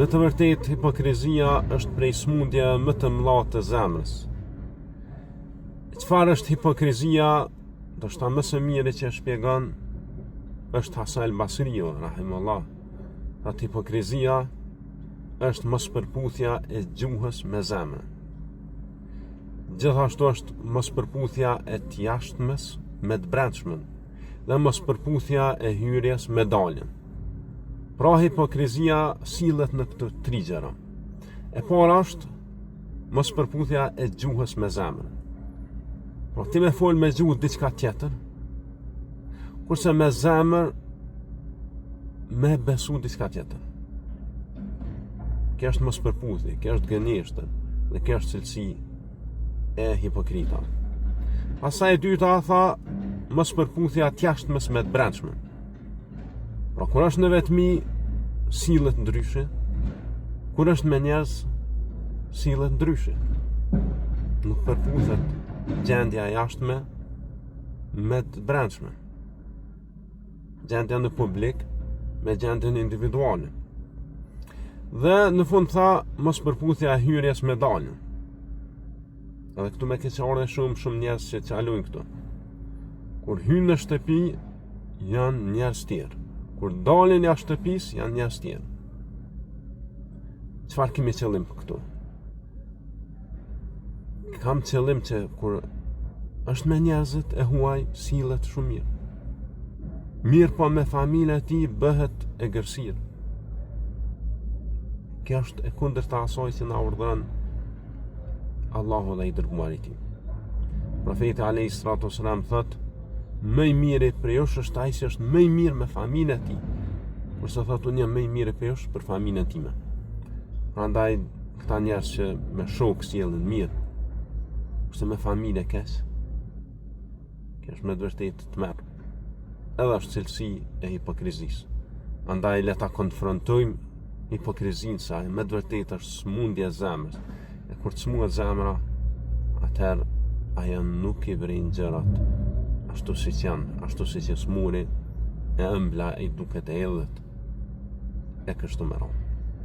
Në të vërtet, hipokrizia është prej smundje më të mëdha të zemrës. Çfarë është hipokrizia? Do shta më së miri që e shpjegon është Hasan al-Basriu, rahimullah. Atë hipokrizia është mospërputhja e gjuhës me zemrën. Gjithashtu është mospërputhja e të jashtmes me të brendshmën dhe mospërputhja e hyrjes me daljen. Pra hipokrizia sillet në këto tri gjëra. E para është mospërputhja e gjuhës me zemrën. Pra ti me fol me gjuhë diçka tjetër, kurse me zemër me besu diçka tjetër. Kjo është mospërputhje, kjo është gënjeshtër dhe kjo është cilësi e hipokritave. Pastaj e dyta tha mospërputhja të jashtmes me të brendshmën. Pra kur është në vetmi, sillet ndryshe, kur është me njerëz, sillet ndryshe. Nuk përputhet gjendja jashtme me të brendshme. Gjendja në publik me gjendjen individuale. Dhe në fund tha mos përputhja e hyrjes me daljen. Edhe këtu me keqardhje shumë njerëz që çalojnë këtu. Kur hynë në shtëpi, janë njerëz tjerë. Kur dalin jashtë shtëpisë, janë njerëz tjerë. Çfarë kemi qëllim këtu? Kam qëllim që kur është me njerëzit e huaj, sillet shumë mirë. Mirë po me familjen e tij bëhet e gërsirë. Kjo është e kundërta asaj që na urdhëron Allahu dhe i dërguari i tij. Profeti alayhis salatu wassalam thotë: më i miri për jush është ai që është më i mirë me familjen e tij. Kurse thotë unë jam më i mirë për jush për familjen time. Prandaj këta njerëz që me shok sjellën mirë, kurse me familje keq, kjo është me vërtet të merr. Edhe është cilësi e hipokrizisë. Andaj le ta konfrontojmë hipokrizinë sa me vërtet është smundje e zemrës. E kur të smuhet zemra, atëherë ajo nuk i vrin gjërat ashtu siç janë, ashtu siç e smuri e ëmbla i duket e edhët e kështu me radhë.